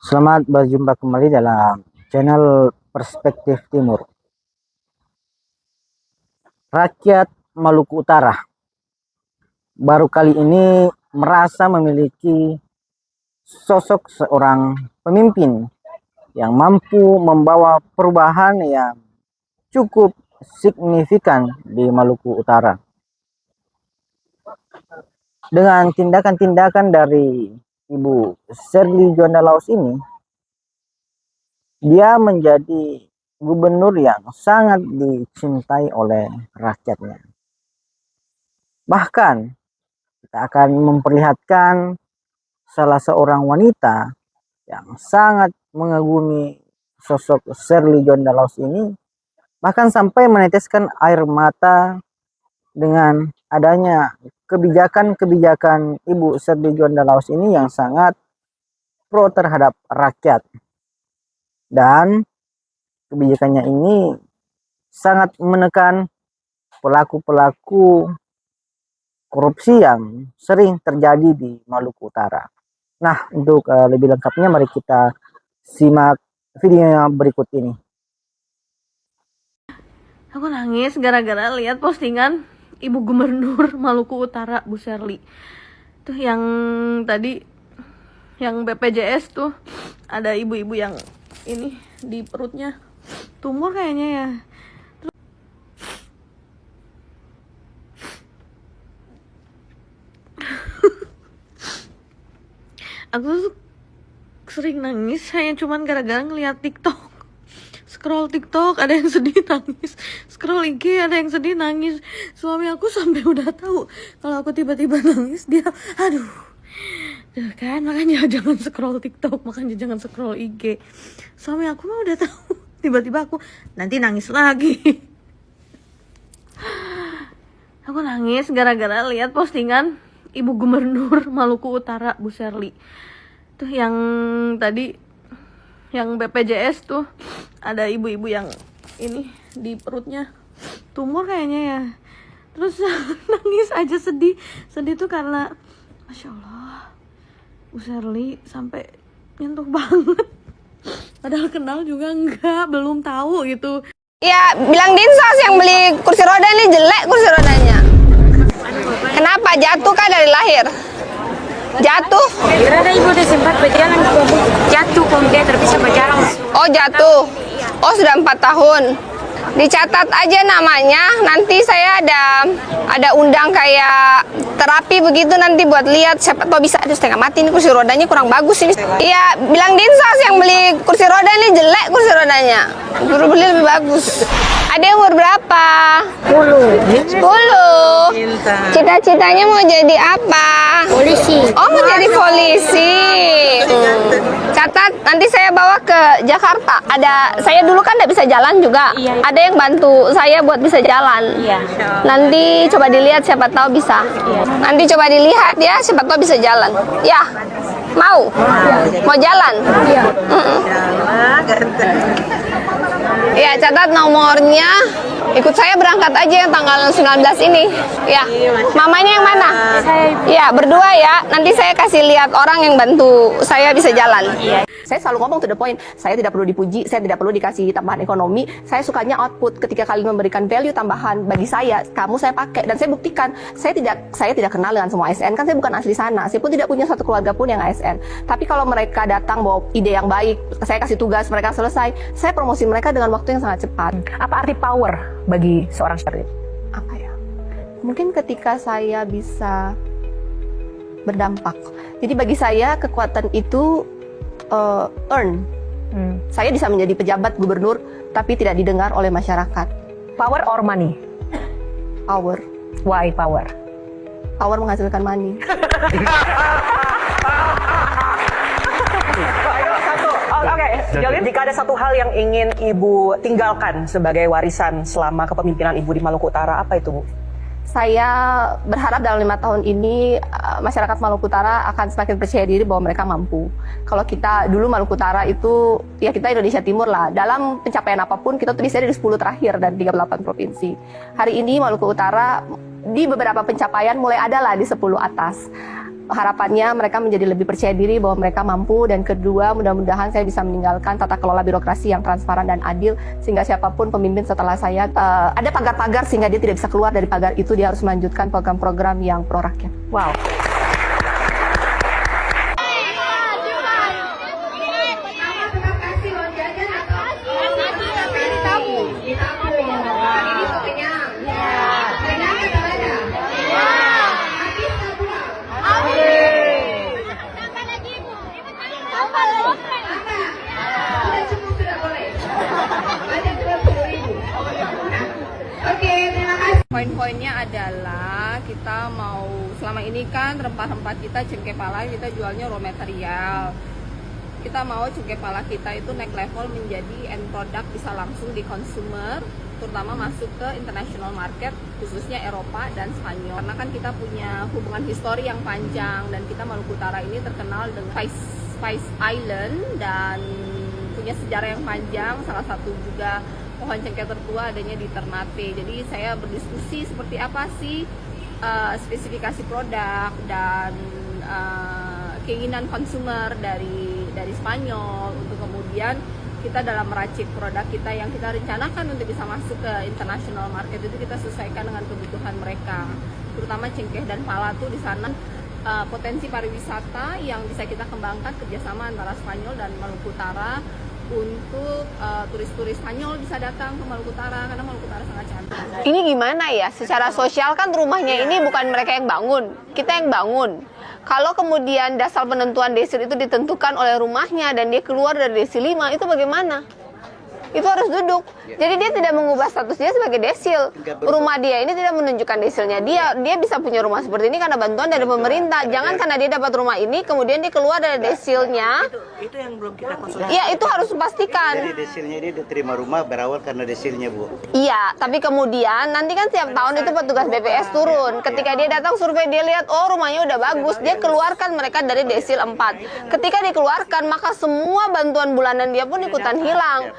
Selamat berjumpa kembali dalam channel Perspektif Timur. Rakyat Maluku Utara baru kali ini merasa memiliki sosok seorang pemimpin yang mampu membawa perubahan yang cukup signifikan di Maluku Utara. Dengan tindakan-tindakan dari Ibu Sherly Djuanda Laos ini, dia menjadi gubernur yang sangat dicintai oleh rakyatnya. Bahkan kita akan memperlihatkan salah seorang wanita yang sangat mengagumi sosok Sherly Djuanda Laos ini, bahkan sampai meneteskan air mata dengan adanya kebijakan-kebijakan Ibu Sherly Djuanda Laos ini yang sangat pro terhadap rakyat. Dan kebijakannya ini sangat menekan pelaku-pelaku korupsi yang sering terjadi di Maluku Utara. Nah, untuk lebih lengkapnya mari kita simak video berikut ini. Aku nangis gara-gara lihat postingan Ibu Gubernur Maluku Utara, Bu Sherly. Tuh yang tadi, yang BPJS tuh, ada ibu-ibu yang ini di perutnya tumor kayaknya ya. Aku tuh sering nangis hanya cuman gara-gara ngeliat TikTok. Scroll TikTok ada yang sedih nangis, scroll IG ada yang sedih nangis. Suami aku sampai udah tahu kalau aku tiba-tiba nangis, dia aduh. Tuh kan, makanya jangan scroll TikTok, makanya jangan scroll IG. Suami aku mah udah tahu, tiba-tiba aku nanti nangis lagi. Aku nangis gara-gara lihat postingan Ibu Gubernur Maluku Utara, Bu Sherly. Tuh yang tadi, yang BPJS tuh, ada ibu-ibu yang ini di perutnya tumor kayaknya ya. Terus nangis aja, sedih tuh karena Masya Allah, Bu Sherly sampai nyentuh banget. Padahal kenal juga enggak, belum tahu gitu. Ya, bilang Dinsos yang beli kursi roda ini jelek kursi rodanya. Kenapa? Jatuh kah dari lahir? Jatuh? Ada ibu udah sempat berjalan, jatuh kemudian terpisah berjalan. Oh, jatuh. Oh, sudah 4 tahun. Dicatat aja namanya, nanti saya ada undang kayak terapi begitu nanti buat lihat, siapa tahu bisa. Aduh, setengah mati ini kursi rodanya kurang bagus ini. Iya, bilang Dinsos yang beli kursi roda ini jelek kursi rodanya. Guru beli lebih bagus. Ada yang umur berapa? 10. Cita-citanya mau jadi apa? Polisi. Oh, mau jadi polisi. Catat, nanti saya bawa ke Jakarta. Saya dulu kan tidak bisa jalan juga. Iya. Ada yang bantu saya buat bisa jalan. Iya. Nanti coba dilihat, siapa tahu bisa. Iya. Nanti coba dilihat ya, siapa tahu bisa jalan. Ya, mau? Mau jalan? Iya. Ya, catat nomornya. Ikut saya berangkat aja yang tanggal 19 ini. Ya. Mamanya yang mana? Saya. Ya, berdua ya. Nanti saya kasih lihat orang yang bantu saya bisa jalan. Iya. Saya selalu ngomong to the point, saya tidak perlu dipuji, saya tidak perlu dikasih tambahan ekonomi, saya sukanya output. Ketika kalian memberikan value tambahan bagi saya, kamu saya pakai, dan saya buktikan, saya tidak kenal dengan semua ASN, kan saya bukan asli sana, saya pun tidak punya satu keluarga pun yang ASN. Tapi kalau mereka datang bawa ide yang baik, saya kasih tugas, mereka selesai, saya promosi mereka dengan waktu yang sangat cepat. Apa arti power bagi seorang Sherly? Apa ya? Mungkin ketika saya bisa berdampak. Jadi bagi saya kekuatan itu earn. Saya bisa menjadi pejabat gubernur tapi tidak didengar oleh masyarakat. Power or money? Power. Why power? Power menghasilkan money. Oke, jika ada satu hal yang ingin Ibu tinggalkan sebagai warisan selama kepemimpinan Ibu di Maluku Utara, apa itu, Bu? Saya berharap dalam 5 tahun ini masyarakat Maluku Utara akan semakin percaya diri bahwa mereka mampu. Kalau kita dulu Maluku Utara itu, ya kita Indonesia Timur lah. Dalam pencapaian apapun kita tuh bisa di 10 terakhir dan 38 provinsi. Hari ini Maluku Utara di beberapa pencapaian mulai ada lah di 10 atas. harapannya mereka menjadi lebih percaya diri bahwa mereka mampu, dan kedua mudah-mudahan saya bisa meninggalkan tata kelola birokrasi yang transparan dan adil sehingga siapapun pemimpin setelah saya ada pagar-pagar sehingga dia tidak bisa keluar dari pagar itu, dia harus melanjutkan program-program yang pro rakyat. Wow. Poin-poinnya adalah kita mau, selama ini kan rempah-rempah kita, cengkeh pala kita jualnya raw material. Kita mau cengkeh pala kita itu naik level menjadi end product, bisa langsung di consumer, terutama masuk ke international market, khususnya Eropa dan Spanyol. Karena kan kita punya hubungan histori yang panjang, dan kita Maluku Utara ini terkenal dengan Spice Island dan punya sejarah yang panjang. Salah satu juga pohon cengkeh tertua adanya di Ternate. Jadi saya berdiskusi seperti apa sih spesifikasi produk dan keinginan konsumer dari Spanyol, untuk kemudian kita dalam meracik produk kita yang kita rencanakan untuk bisa masuk ke international market itu kita sesuaikan dengan kebutuhan mereka, terutama cengkeh dan pala tuh di sana potensi pariwisata yang bisa kita kembangkan kerjasama antara Spanyol dan Maluku Utara untuk turis-turis Spanyol bisa datang ke Maluku Utara karena Maluku Utara sangat cantik. Ini gimana ya, secara sosial kan rumahnya ini bukan mereka yang bangun, kita yang bangun. Kalau kemudian dasar penentuan desil itu ditentukan oleh rumahnya dan dia keluar dari desil 5, itu bagaimana? Itu harus duduk. Jadi dia tidak mengubah status dia sebagai desil. Rumah dia ini tidak menunjukkan desilnya. Dia bisa punya rumah seperti ini karena bantuan dari pemerintah. Jangan karena dia dapat rumah ini kemudian dia keluar dari desilnya. Itu yang belum kita konsultasi. Iya, itu harus dipastikan. Jadi desilnya dia diterima rumah berawal karena desilnya, Bu. Iya, tapi kemudian nanti kan setiap tahun itu petugas BPS turun. Ketika dia datang survei, dia lihat oh rumahnya udah bagus, dia keluarkan mereka dari desil 4. Ketika dikeluarkan, maka semua bantuan bulanan dia pun ikutan hilang.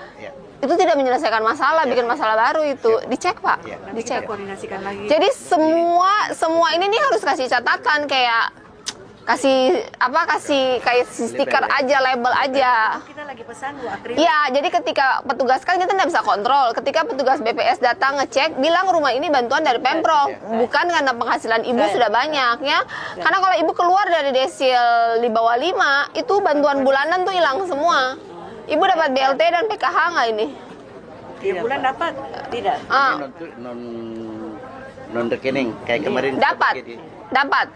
Itu tidak menyelesaikan masalah, bikin masalah baru itu. Dicek, Pak. Dicek. Koordinasikan lagi. Jadi semua ini nih harus kasih catatan, kayak kasih kayak stiker aja, label aja. Kita lagi pesan Bu Akri. Iya, jadi ketika petugas kan kita nggak bisa kontrol. Ketika petugas BPS datang ngecek, bilang rumah ini bantuan dari Pemprov, bukan karena penghasilan ibu sudah banyak ya. Karena kalau ibu keluar dari desil di bawah 5, itu bantuan bulanan tuh hilang semua. Ibu dapat BLT dan PKH nggak ini? Tiap bulan dapat? Tidak. Non rekening kayak kemarin. Dapat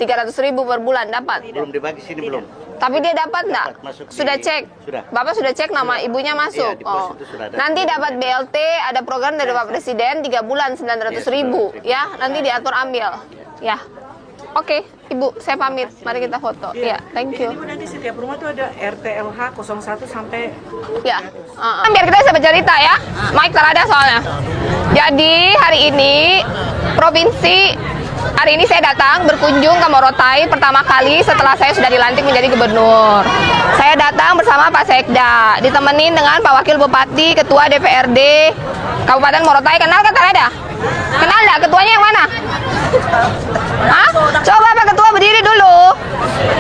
300.000 per bulan dapat. Belum dibagi sini belum. Tapi dia dapat nggak? Sudah cek? Sudah. Bapak sudah cek nama ibunya masuk? Iya, di pos itu sudah ada. Nanti dapat BLT, ada program dari Pak Presiden 3 bulan 900.000 ya. Nanti diatur ambil. Ya. Oke, Ibu, saya pamit. Mari kita foto. Ya, thank you. Ibu nanti setiap rumah tuh ada RTLH 01 sampai. Ya. Biar kita bisa bercerita ya. Mike terada soalnya. Jadi hari ini hari ini saya datang berkunjung ke Morotai pertama kali setelah saya sudah dilantik menjadi gubernur. Saya datang bersama Pak Sekda, ditemenin dengan Pak Wakil Bupati, Ketua DPRD Kabupaten Morotai. Kenal kan Terada? Kenal nggak? Ketuanya yang mana? Hah? Coba Pak Ketua berdiri dulu.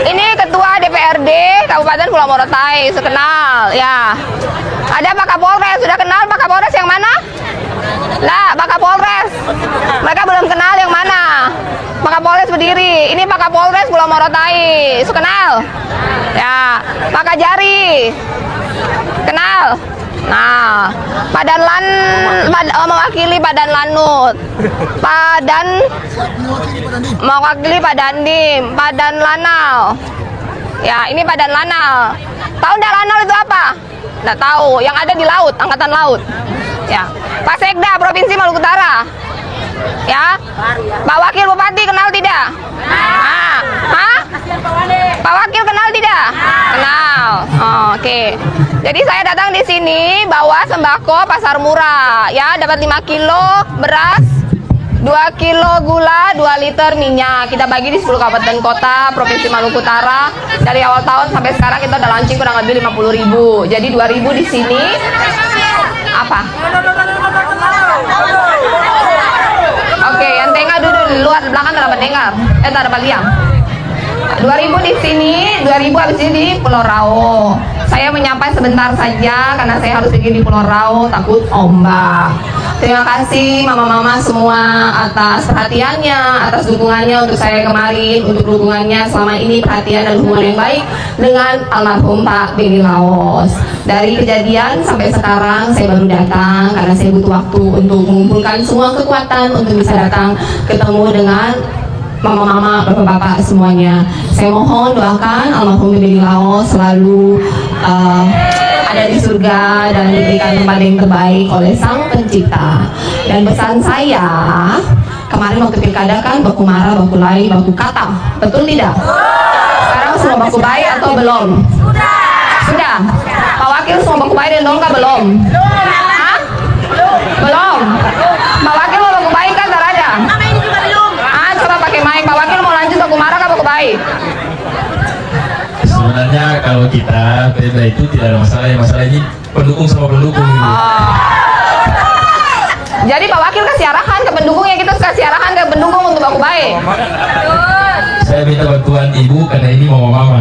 Ini Ketua DPRD Kabupaten Pulau Morotai, sekenal ya. Ada Pak Kapolres, sudah kenal Pak Kapolres yang mana? Lah, Pak Kapolres. Mereka belum kenal yang mana. Pak Kapolres berdiri. Ini Pak Kapolres Pulau Morotai. Kenal? Ya. Pak Kajari. Kenal? Nah, mewakili Pak Lanut. Mewakili Pak Dandim, Pak Lanal. Ya, ini Pak Lanal. Tahu nggak Lanal itu apa? Nggak tahu. Yang ada di laut, angkatan laut. Ya, Pak Sekda Provinsi Maluku Utara. Ya, Pak Wakil Bupati kenal tidak? Pak Wakil kenal tidak? Kenal. Oke. Jadi saya datang di sini bawa sembako pasar murah. Ya, dapat 5 kilo beras, 2 kilo gula, 2 liter minyak. Kita bagi di 10 kabupaten kota Provinsi Maluku Utara. Dari awal tahun sampai sekarang kita udah launching kurang lebih 50.000. Jadi 2.000 di sini. Apa? Oke, yang tengah dulu di luar belakang dapat dengar. Tak dapat liang. 2000 di sini, 2000 habis ini di Pulau Rao. Saya menyapa sebentar saja karena saya harus pergi di Pulau Rao, takut ombak. Terima kasih mama-mama semua atas perhatiannya, atas dukungannya untuk saya kemarin, untuk dukungannya selama ini, perhatian dan hubungan yang baik dengan almarhum Pak Benny Laos. Dari kejadian sampai sekarang saya baru datang karena saya butuh waktu untuk mengumpulkan semua kekuatan untuk bisa datang ketemu dengan mama-mama, bapak-bapak semuanya. Saya mohon doakan almarhum Benny Laos selalu ada di surga dan diberikan tempat yang terbaik oleh Sang Pencipta. Dan pesan saya, kemarin waktu pilkada kan baku marah, baku lai, baku kata, betul tidak? Sekarang semua baku baik atau belum? Sudah. Pak Wakil semua baku baik dan dongka belum? Hah? Belum. Pak Wakil mau baku baik kan tak ada? Coba pakai mic. Pak Wakil mau lanjut baku marah kan baku baik? Sebenarnya kalau kita Pemda itu tidak ada masalah, yang masalah ini pendukung sama pendukung gitu. Jadi Pak Wakil kasih arahan ke pendukungnya, kita kasih arahan ke pendukung untuk baku baik. Saya minta bantuan ibu karena ini mama-mama.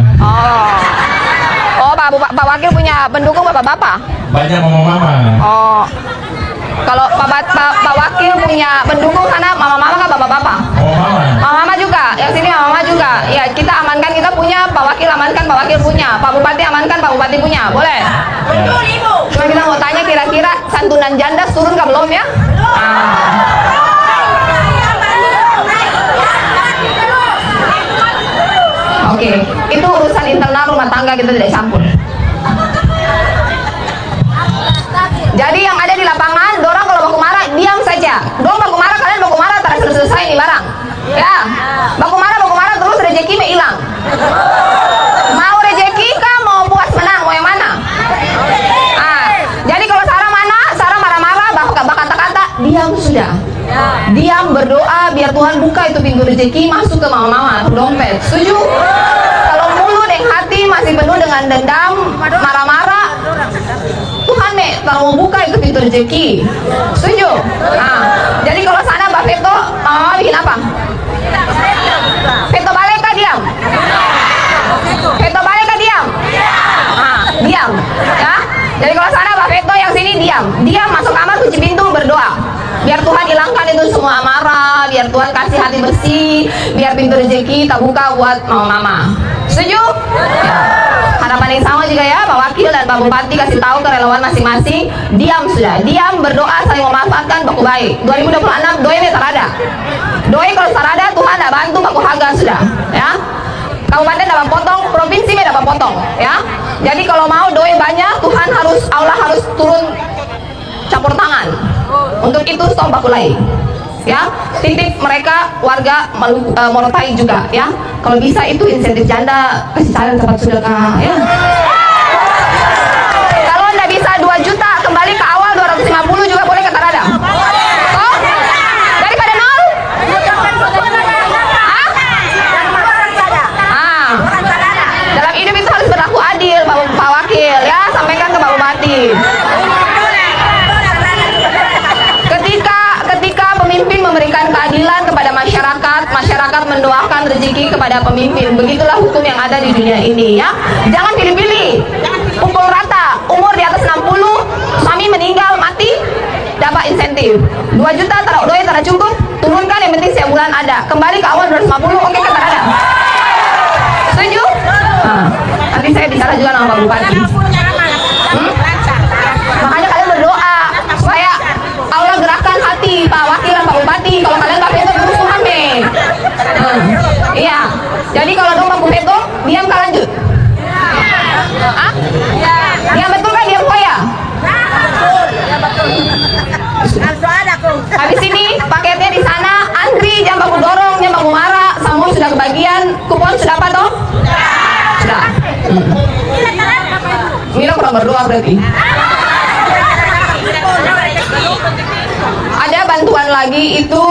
Oh, Pak Wakil punya pendukung bapak-bapak? Banyak mama-mama. Oh, kalau Pak Wakil punya pendukung karena mama-mama kan bapak-bapak? Mama-mama. Mama-mama juga, yang sini mama-mama juga. Ya, kita amankan, kita punya, Pak Wakil amankan, Pak Wakil punya, Pak Bupati amankan, Pak Bupati punya, boleh? Betul, Ibu. Cuma kita mau tanya kira-kira santunan janda turun ke belum ya? Oke, itu urusan internal rumah tangga, kita tidak campur. Jadi yang ada di lapangan, dorang kalau baku marah diam saja. Dorang baku marah, kalian baku marah tak selesai nih barang. Ya, baku marah terus rezeki me hilang. Mau rezeki kah mau puas menang, mau yang mana? Jadi kalau Sarah marah-marah, kata-kata diam sudah. Diam, berdoa biar Tuhan buka itu pintu rezeki masuk ke mama-mama dompet. Setuju? Kalau mulut dan hati masih penuh dengan dendam, marah-marah, Tuhan kalau mau buka itu pintu rezeki. Setuju? Jadi kalau sana Mbak Veto, mama bikin apa? Veto balik kah diam? Veto balik kah diam? Diam. Ya. Jadi kalau sana Mbak Veto, yang sini diam. Diam, masuk kamar, kunci pintu, berdoa. Biar Tuhan hilangkan itu semua amarah, biar Tuhan kasih hati bersih, biar pintu rezeki tak buka buat mama-mama. Setuju? Ya. Harapan yang sama juga ya, Pak Wakil dan Pak Bupati kasih tahu ke relawan masing-masing, diam sudah, diam, berdoa, saling memanfaatkan, baku baik. 2026 doi tak ada. Doi kalau tak ada, Tuhan tak bantu, baku harga sudah, ya. Kabupaten dapat potong, provinsi dapat potong, ya. Jadi kalau mau doi banyak, Tuhan Allah harus turun campur tangan. Untuk itu stop baku lain. Ya, titip mereka warga Morotai juga ya. Kalau bisa itu insentif janda kasih saran cepat sedekah ya. Kalau nggak bisa 2 juta kembali ke awal 250 juga boleh kata Radam. Oh? Daripada nol? Dalam hidup itu harus berlaku adil, Pak Wakil ya. Sampaikan ke Pak Bupati. Ketika pemimpin memberikan keadilan kepada masyarakat mendoakan rezeki kepada pemimpin. Begitulah hukum yang ada di dunia ini ya. Jangan pilih-pilih. Pukul rata. Umur di atas 60, suami meninggal, mati, dapat insentif. 2 juta doi tak cukup, turunkan yang penting setiap bulan ada. Kembali ke awal 250, oke kata ada. Setuju? Nanti saya bicara juga sama Pak Bupati. Makanya kalian berdoa supaya Allah gerakkan hati Pak Wakil dan Pak Bupati. Kalau kalian Pak Veto terus Tuhan deh. Iya. Jadi kalau dong Pak Veto diam kah lanjut? Diam betul kan diam kok ya? Habis ini paketnya di sana, antri jangan baku dorong, jangan baku marah. Semua sudah kebagian, kupon sudah apa toh? Sudah. Mila kurang berdoa berarti. Ada bantuan lagi itu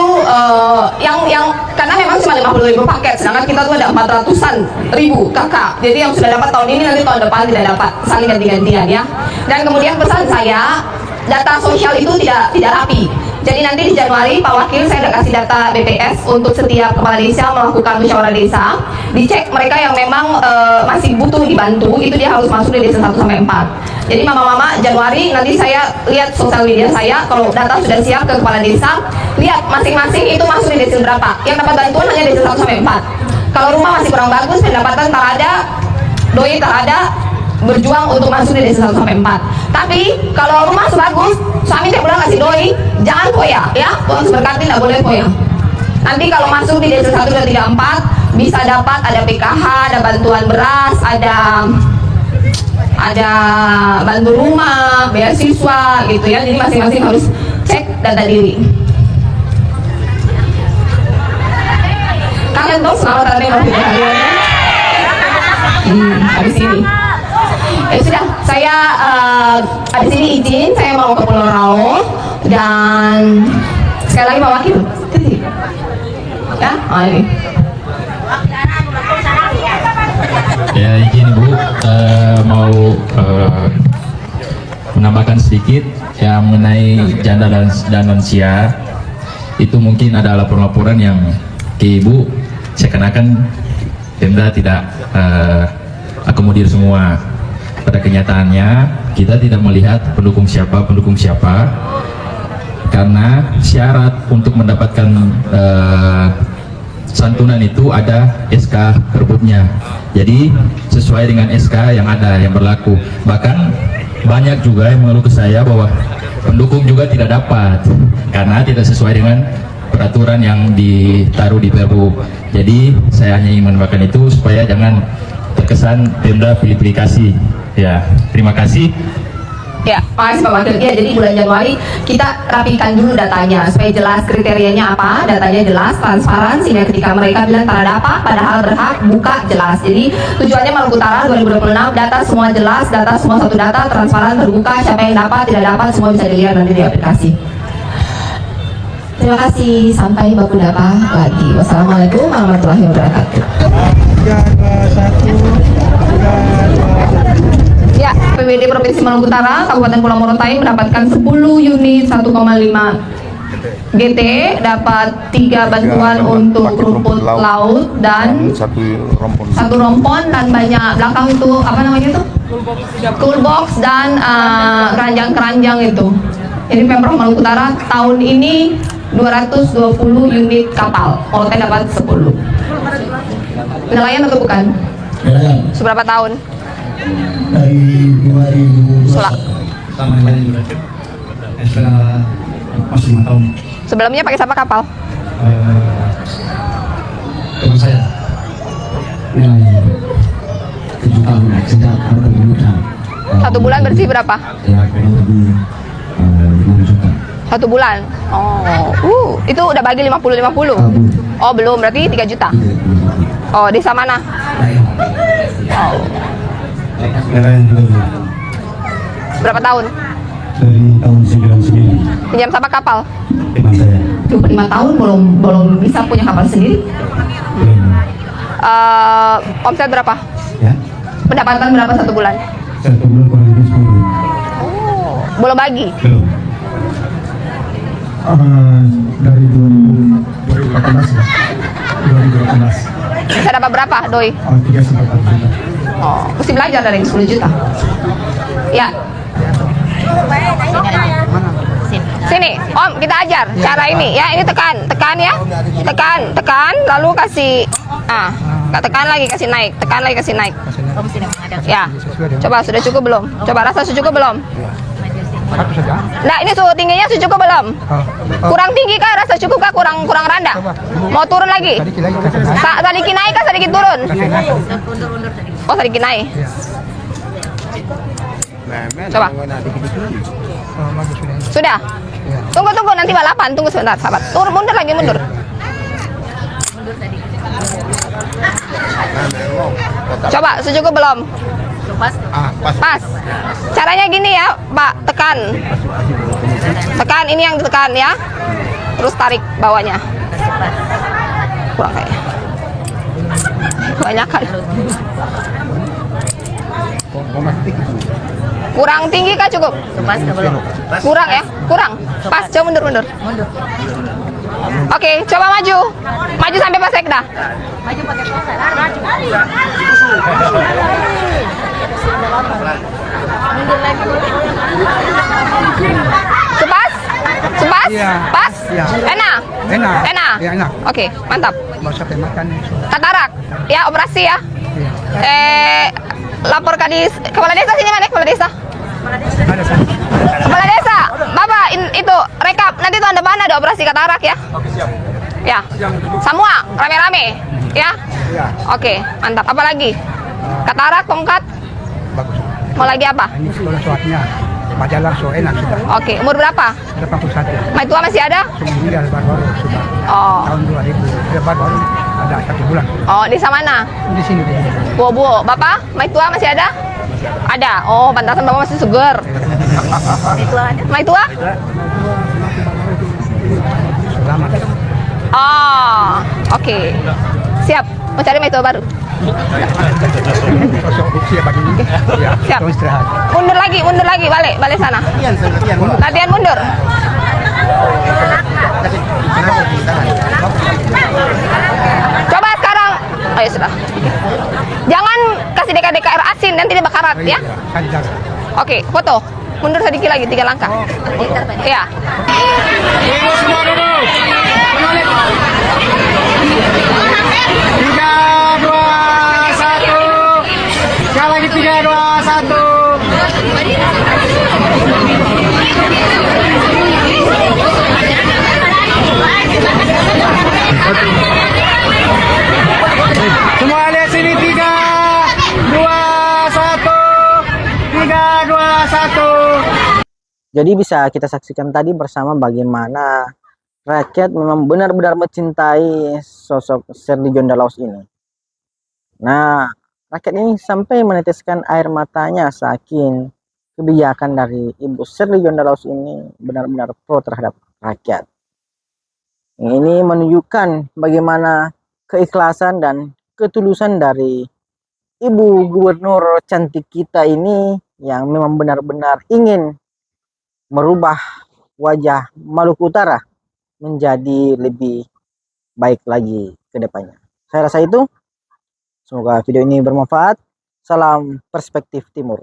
yang karena memang cuma 50.000 paket, sedangkan kita tuh ada 400-an ribu kakak. Jadi yang sudah dapat tahun ini nanti tahun depan tidak dapat, saling ganti-gantian ya. Dan kemudian pesan saya, data sosial itu tidak rapi. Jadi nanti di Januari Pak Wakil saya udah kasih data BPS untuk setiap kepala desa melakukan musyawarah desa. Dicek mereka yang memang masih butuh dibantu, itu dia harus masuk di desa 1 sampai 4. Jadi mama-mama Januari nanti saya lihat sosial media saya, kalau data sudah siap ke kepala desa, lihat masing-masing itu masuk di desa berapa. Yang dapat bantuan hanya desa 1 sampai 4. Kalau rumah masih kurang bagus, pendapatan tak ada, doi tak ada, berjuang untuk masuk di desa 1 sampai 4. Tapi kalau rumah bagus, suami tiap bulan kasih doi, jangan foya ya, Tuhan berkati tidak boleh foya. Nanti kalau masuk di desa 1, 2, 3, 4 bisa dapat ada PKH, ada bantuan beras, ada bantu rumah, beasiswa gitu ya. Jadi masing-masing harus cek data diri. Kalian tahu selamat datang di kalian. Habis ini. Sudah, saya habis ini izin, saya mau ke Pulau Rao dan sekali lagi Pak Wakil. Ya, ini. Ya izin Bu, mau menambahkan sedikit yang mengenai janda dan lansia. Itu mungkin ada laporan-laporan yang ke Ibu seakan-akan Pemda tidak akomodir semua. Pada kenyataannya kita tidak melihat pendukung siapa, karena syarat untuk mendapatkan santunan itu ada SK perbutnya. Jadi sesuai dengan SK yang ada, yang berlaku. Bahkan banyak juga yang mengeluh ke saya bahwa pendukung juga tidak dapat karena tidak sesuai dengan peraturan yang ditaruh di Perbu. Jadi saya hanya ingin menambahkan itu supaya jangan terkesan Pemda pilih-pilih kasih. Ya, terima kasih. Ya, makasih Pak Wakil. Ya, jadi bulan Januari kita rapikan dulu datanya supaya jelas kriterianya apa, datanya jelas, transparan, sehingga ketika mereka bilang tak ada apa, padahal berhak, buka jelas. Jadi tujuannya Maluku Utara 2026 data semua jelas, data semua satu data, transparan, terbuka, siapa yang dapat, tidak dapat, semua bisa dilihat nanti di aplikasi. Terima kasih, sampai baku dapat lagi. Wassalamualaikum warahmatullahi wabarakatuh. Ya, PWD Provinsi Maluku Utara, Kabupaten Pulau Morotai mendapatkan 10 unit 1,5 GT, dapat 3 bantuan untuk rumput laut dan satu rompon dan banyak belakang itu apa namanya itu? Coolbox dan keranjang-keranjang itu. Jadi Pemprov Maluku Utara tahun ini 220 unit kapal, Morotai dapat 10. Nelayan atau bukan? Seberapa tahun? Dari 2021 Sulak. sampai setelah pas 5 tahun. Sebelumnya pakai siapa kapal? Teman saya nilai 7 tahun sejak ada kemudian 1 bulan bersih berapa? ya kurang lebih 5 juta. 1 bulan. Oh, itu udah bagi 50-50. Oh, belum, berarti 3 juta. Oh, desa mana? Oh. Nelayan juga Berapa tahun? dari tahun 99 Pinjam sama kapal? teman saya 25 tahun belum bisa punya kapal sendiri. belum Omset berapa? ya Pendapatan berapa 1 bulan? 1 bulan kurang lebih 10. Belum bagi? Belum. Dari 2018 ya. 2018. Bisa dapat berapa, Doi? 3 sampai 4 juta. Oh, mesti belajar dari 10 juta. Ya. Sini, Om, kita ajar cara ini ya. Ini tekan ya. Tekan, lalu kasih tekan lagi kasih naik, Ya. Coba sudah cukup belum? Coba rasa sudah cukup belum? Nah, ini suhu tingginya sudah cukup belum? Kurang tinggi kah? Rasa cukup kah? Kurang rendah? Mau turun lagi? Sedikit naik kah? Sedikit turun? Oh, sedikit naik. Coba. Sudah? Tunggu, nanti balapan. Tunggu sebentar, sahabat. Turun, mundur lagi, mundur. Coba, secukup belum? Pas. Caranya gini ya, Pak. Tekan, ini yang ditekan ya. Terus tarik bawahnya. Kurang kayaknya. Kebanyakan. Kurang tinggi kah cukup? Kurang ya? Kurang. Pas, coba mundur. Oke, coba maju. Maju sampai pas sekda. Sepas? Pas? Enak? Enak. Oke, mantap. Katarak. Ya, operasi ya. Lapor ke kepala desa sini mana? Kepala desa. Kepala desa, Bapak itu rekap. Nanti tahun depan ada operasi katarak ya. Ya, semua rame-rame ya. Oke, mantap. Apa lagi? Katarak, tongkat. Mau lagi apa? Ini sekolah suatnya. Majalah so enak sudah. Oke, umur berapa? 81. Mai tua masih ada? Meninggal baru sudah. Oh. Tahun 2000. Dia baru ada 1 bulan. Oh, di mana? Di sini. Bu, Bapak, mai tua masih ada? Ada. Oh, pantasan Bapak masih seger. Mai tua? Selamat. Oh, oke. Siap. Mau cari mai tua baru? Siap bagi ini. Ya, Siap. terus istirahat. Mundur lagi, balik sana. Latihan mundur. Coba sekarang. Oh ya sudah. Jangan kasih deka-deka air asin, nanti dia bakarat ya. Kan jaga. Oke, foto. Mundur sedikit lagi, 3 langkah. Ya. Semua lihat sini 3, 2, 1. Jadi bisa kita saksikan tadi bersama bagaimana rakyat memang benar-benar mencintai sosok Sherly Jondalos ini. Nah, rakyat ini sampai meneteskan air matanya saking kebijakan dari Ibu Sherly Jondalos ini benar-benar pro terhadap rakyat. Ini menunjukkan bagaimana keikhlasan dan ketulusan dari Ibu Gubernur cantik kita ini yang memang benar-benar ingin merubah wajah Maluku Utara menjadi lebih baik lagi ke depannya. Saya rasa itu. Semoga video ini bermanfaat. Salam Perspektif Timur.